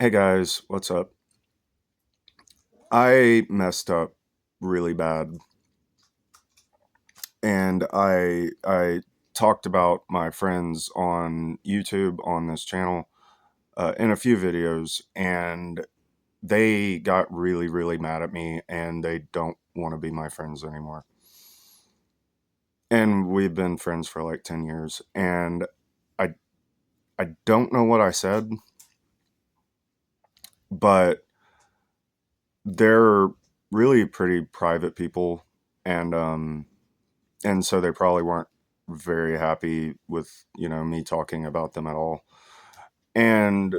Hey guys, what's up? I messed up really bad, and I talked about my friends on YouTube on this channel in a few videos, and they got really mad at me, and they don't want to be my friends anymore. And we've been friends for like 10 years, and I I don't know what I said, but they're really pretty private people, and and so they probably weren't very happy with me talking about them at all. And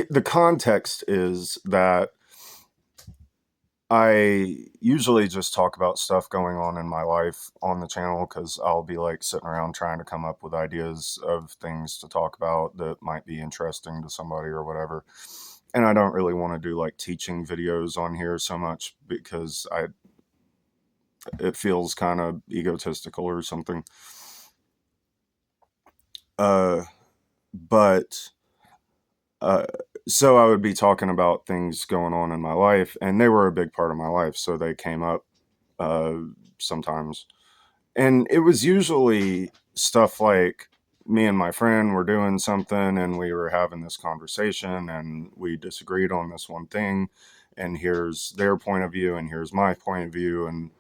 the context is that I usually just talk about stuff going on in my life on the channel because I'll be like sitting around trying to come up with ideas of things to talk about that might be interesting to somebody or whatever. And I don't really want to do like teaching videos on here so much because I it feels kind of egotistical or something. Uh, but uh, so I would be talking about things going on in my life, and they were a big part of my life, so they came up uh, sometimes, and it was usually stuff like me and my friend were doing something, and we were having this conversation, and we disagreed on this one thing, and here's their point of view, and here's my point of view, and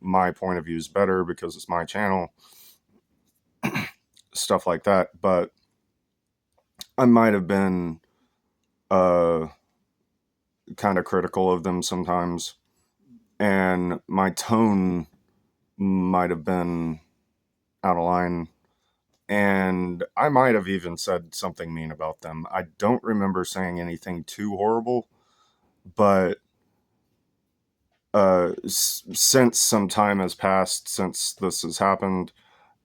my point of view is better because it's my channel, stuff like that. But I might have been uh kind of critical of them sometimes, and my tone might have been out of line, and I might have even said something mean about them. I don't remember saying anything too horrible, but since some time has passed since this has happened,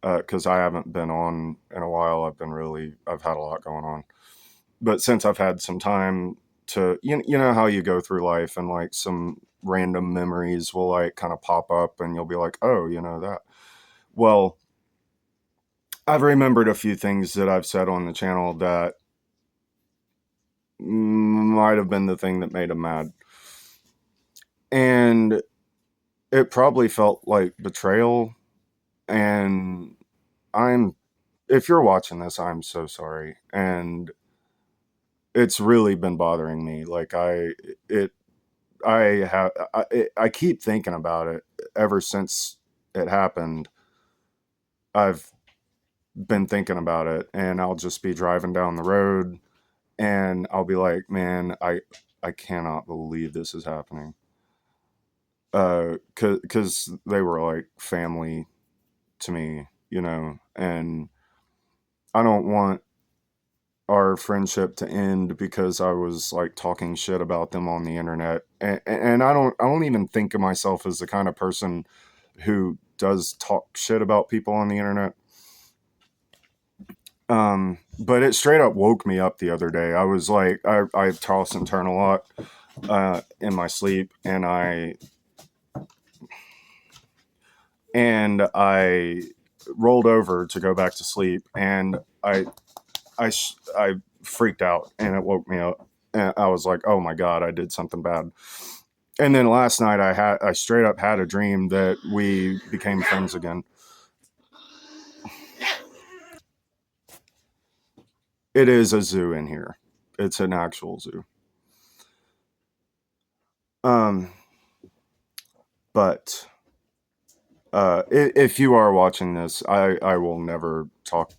because I haven't been on in a while, I've had a lot going on. But since I've had some time to, you know how you go through life and like some random memories will like kind of pop up and you'll be like, oh, you know that. Well, I've remembered a few things that I've said on the channel that might have been the thing that made him mad. And it probably felt like betrayal. And I'm, if you're watching this, I'm so sorry. And it's really been bothering me. It, I keep thinking about it ever since it happened. I've been thinking about it, and I'll just be driving down the road and I'll be like, man, I cannot believe this is happening. Cuz they were like family to me, and I don't want our friendship to end because I was like talking shit about them on the internet. And I don't even think of myself as the kind of person who does talk shit about people on the internet. But it straight up woke me up the other day. I was like, I toss and turn a lot in my sleep, and I rolled over to go back to sleep, and I freaked out, and it woke me up, and I was like, oh my god, I did something bad. And then last night I straight up had a dream that we became friends again. It is a zoo in here. It's an actual zoo. Um, but if you are watching this, I will never talk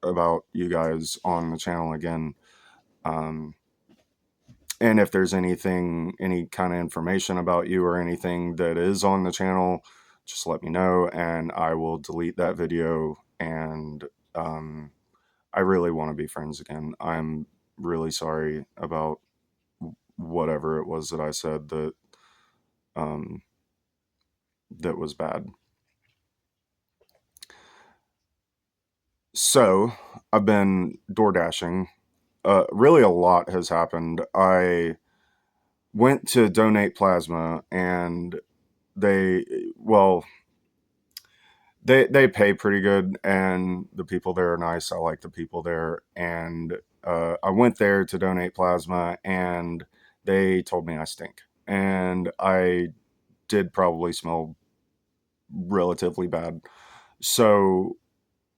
about you guys on the channel again. Um, and if there's any kind of information about you or anything that is on the channel, just let me know, and I will delete that video. And um, I really want to be friends again. I'm really sorry about whatever it was that I said um, that was bad. So I've been door dashing. Really, a lot has happened. I went to donate plasma, and they well they pay pretty good, and the people there are nice. I like the people there, and I went there to donate plasma, and they told me I stink, and I did probably smell relatively bad. So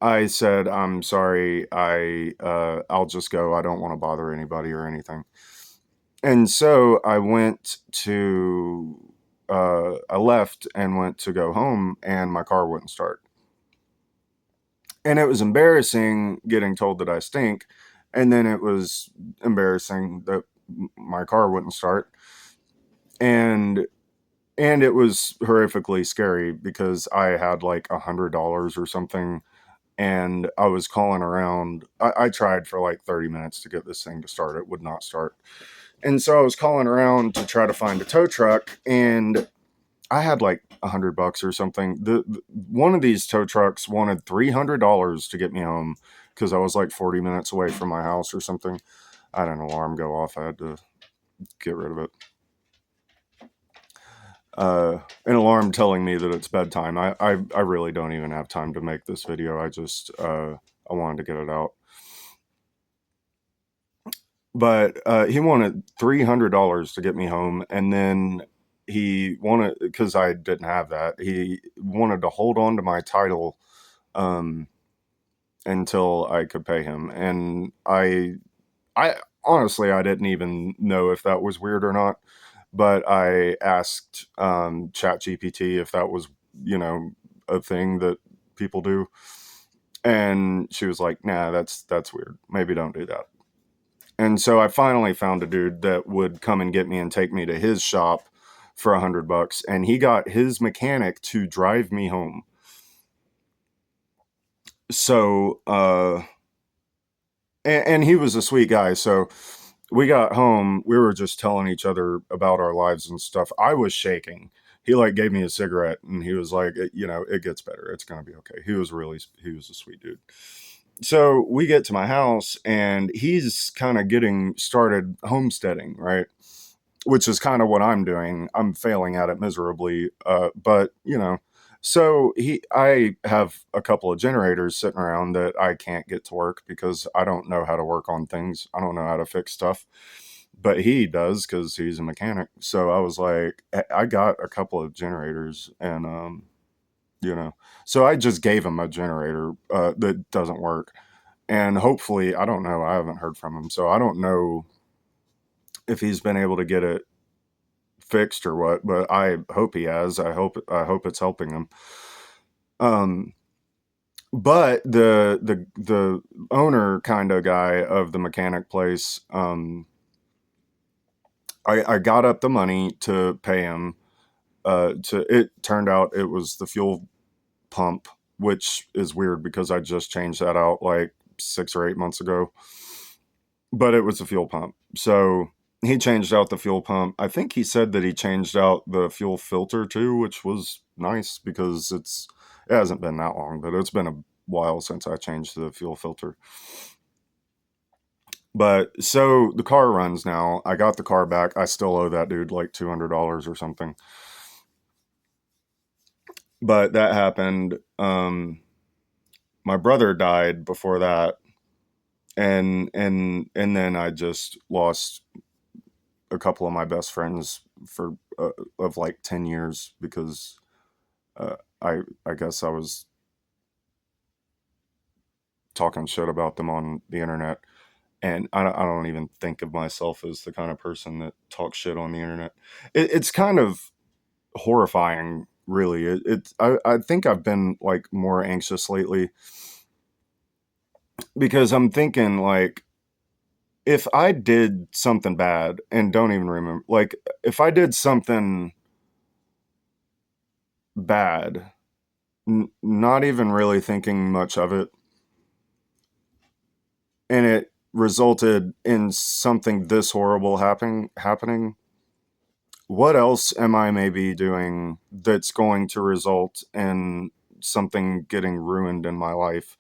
I said, "I'm sorry. I'll just go. I don't want to bother anybody or anything." And so I went to I left and went to go home, and my car wouldn't start. And it was embarrassing getting told that I stink, and then it was embarrassing that my car wouldn't start. And it was horrifically scary because I had like $100 or something, and I was calling around. I tried for like 30 minutes to get this thing to start. It would not start. And so I was calling around to try to find a tow truck, and I had like $100 or something. One of these tow trucks wanted $300 to get me home because I was like 40 minutes away from my house or something. I had an alarm go off. I had to get rid of it. An alarm telling me that it's bedtime. I really don't even have time to make this video. I just I wanted to get it out. But he wanted $300 to get me home, and then he wanted, because I didn't have that, he wanted to hold on to my title um, until I could pay him. And I honestly, I didn't even know if that was weird or not. But I asked ChatGPT if that was, you know, a thing that people do, and she was like, "Nah, that's weird. Maybe don't do that." And so I finally found a dude that would come and get me and take me to his shop for $100, and he got his mechanic to drive me home. So, and he was a sweet guy. So we got home. We were just telling each other about our lives and stuff. I was shaking. He like gave me a cigarette, and he was like, you know, it gets better. It's gonna be okay. He was a sweet dude. So we get to my house, and he's kind of getting started homesteading, right? Which is kind of what I'm doing. I'm failing at it miserably, but you know. So I have a couple of generators sitting around that I can't get to work because I don't know how to work on things. I don't know how to fix stuff, but he does because he's a mechanic. So I was like, I got a couple of generators, and you know, so I just gave him a generator that doesn't work, and hopefully, I don't know. I haven't heard from him, so I don't know if he's been able to get it fixed or what, but I hope he has. I hope it's helping him. Um, but the owner kind of guy of the mechanic place, I got up the money to pay him. To It turned out it was the fuel pump, which is weird because I just changed that out like 6 or 8 months ago. But it was a fuel pump. So he changed out the fuel pump. I think he said that he changed out the fuel filter too, which was nice because it hasn't been that long, but it's been a while since I changed the fuel filter. But so the car runs now. I got the car back. I still owe that dude like $200 or something. But that happened. My brother died before that, and then I just lost a couple of my best friends for of like 10 years because I guess I was talking shit about them on the internet, and I don't even think of myself as the kind of person that talks shit on the internet. It's kind of horrifying, really. I think I've been like more anxious lately because I'm thinking like, if I did something bad and don't even remember, like if I did something bad, not even really thinking much of it, and it resulted in something this horrible happening, what else am I maybe doing that's going to result in something getting ruined in my life?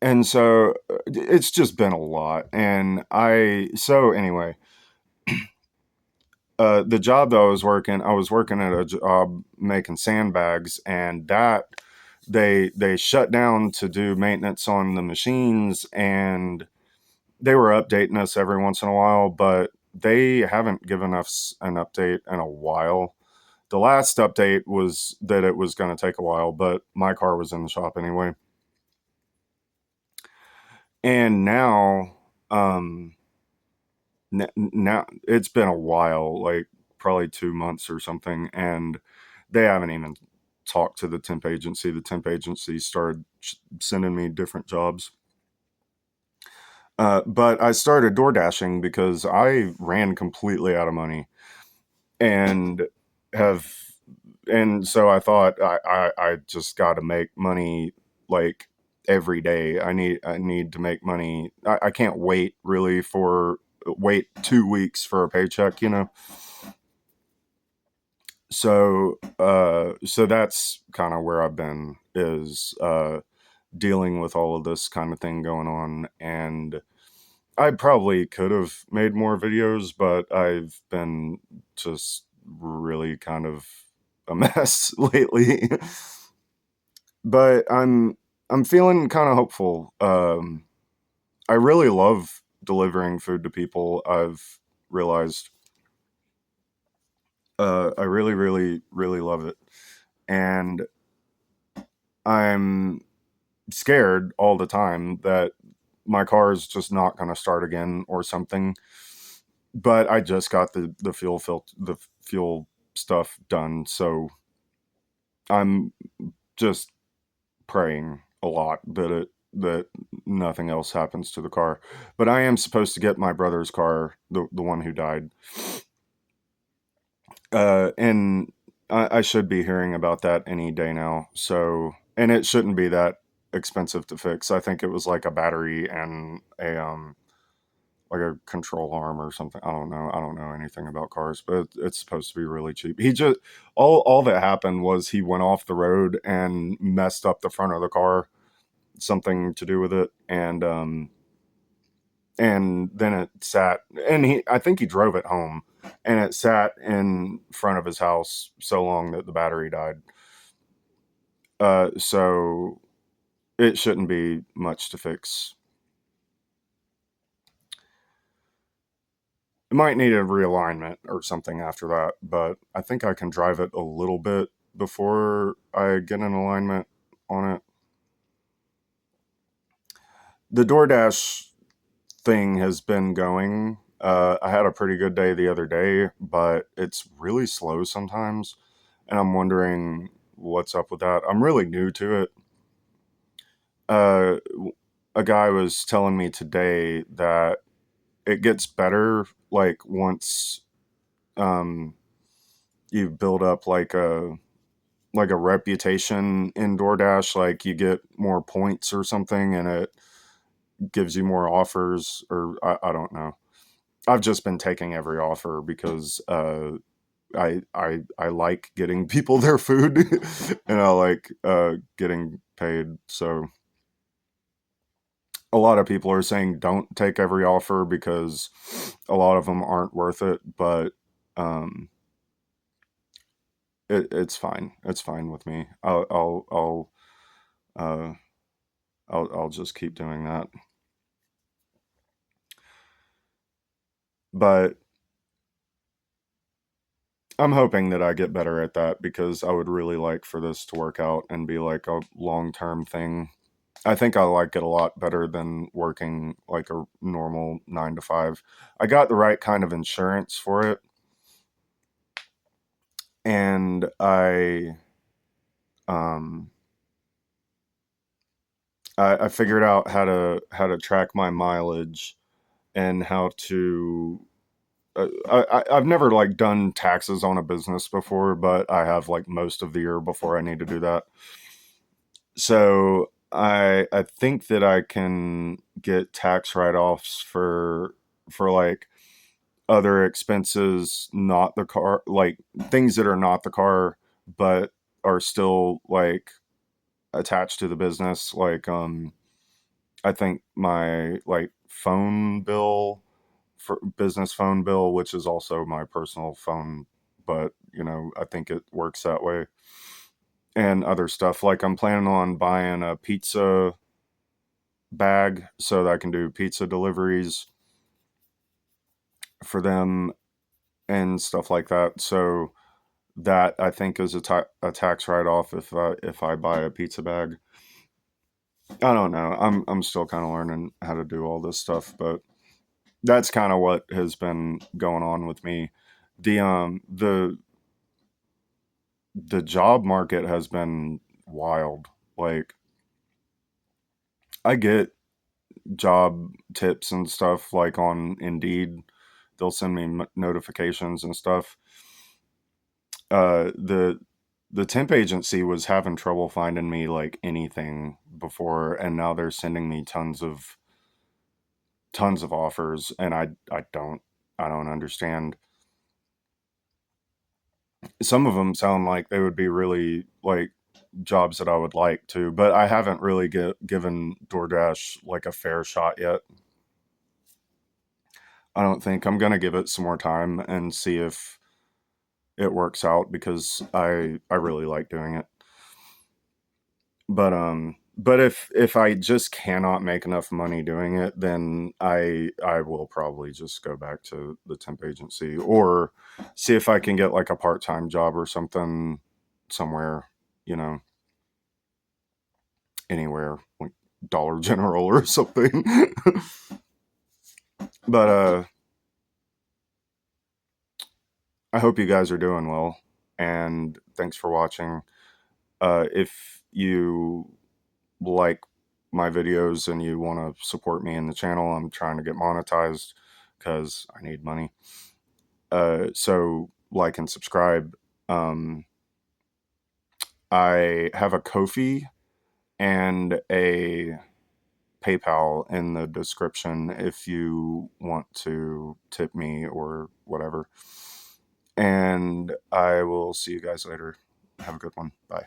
And so it's just been a lot. And so anyway, the job that I was working at a job making sandbags, and that they shut down to do maintenance on the machines, and they were updating us every once in a while, but they haven't given us an update in a while. The last update was that it was going to take a while, but my car was in the shop anyway. And now, um, now it's been a while, like probably 2 months or something, and they haven't even talked to the temp agency. The temp agency started sending me different jobs. But I started door dashing because I ran completely out of money, and have and so I thought I just got to make money like every day. I need to make money. I can't wait 2 weeks for a paycheck, you know. So that's kind of where I've been, is dealing with all of this kind of thing going on. And I probably could have made more videos, but I've been just really kind of a mess lately. But I'm feeling kind of hopeful. I really love delivering food to people. I've realized I really, really, really love it, and I'm scared all the time that my car is just not going to start again or something. But I just got the fuel stuff done, so I'm just praying a lot that nothing else happens to the car. But I am supposed to get my brother's car, the one who died, and I should be hearing about that any day now. So, and it shouldn't be that expensive to fix. I think it was like a battery and a like a control arm or something. I don't know. I don't know anything about cars, but it's supposed to be really cheap. He just all that happened was he went off the road and messed up the front of the car, something to do with it, and then it sat, and he I think he drove it home, and it sat in front of his house so long that the battery died. So it shouldn't be much to fix. It might need a realignment or something after that, but I think I can drive it a little bit before I get an alignment on it. The DoorDash thing has been going. I had a pretty good day the other day, but it's really slow sometimes, and I'm wondering what's up with that. I'm really new to it. Uh, a guy was telling me today that it gets better like once um, you build up like a reputation in DoorDash, like you get more points or something, and it gives you more offers, or I don't know. I've just been taking every offer because I like getting people their food, and I like getting paid. So a lot of people are saying don't take every offer because a lot of them aren't worth it. But um, it's fine. It's fine with me. Uh, I'll just keep doing that. But I'm hoping that I get better at that because I would really like for this to work out and be like a long term thing. I think I like it a lot better than working like a normal 9 to 5. I got the right kind of insurance for it, and um, I figured out how to track my mileage and how to. I've never like done taxes on a business before, but I have like most of the year before I need to do that. So I think that I can get tax write offs for like other expenses, not the car, like things that are not the car, but are still like attached to the business. Like I think my like phone bill, for business phone bill, which is also my personal phone, but you know I think it works that way. and other stuff. Like I'm planning on buying a pizza bag so that I can do pizza deliveries for them and stuff like that. So that I think is a tax write off if I buy a pizza bag. I don't know. I'm still kind of learning how to do all this stuff, but that's kind of what has been going on with me. The job market has been wild. Like I get job tips and stuff like on Indeed. They'll send me notifications and stuff. The temp agency was having trouble finding me like anything before, and now they're sending me tons of offers, and I don't understand. Some of them sound like they would be really like jobs that I would like to, but I haven't really given DoorDash like a fair shot yet. I don't think I'm gonna give it some more time and see if it works out because I really like doing it. But if I just cannot make enough money doing it, then I will probably just go back to the temp agency or see if I can get like a part-time job or something somewhere, you know, anywhere like Dollar General or something. But I hope you guys are doing well, and thanks for watching. If you like my videos and you want to support me in the channel, I'm trying to get monetized because I need money. So like and subscribe. Um, I have a Ko-fi and a PayPal in the description if you want to tip me or whatever. And I will see you guys later. Have a good one. Bye.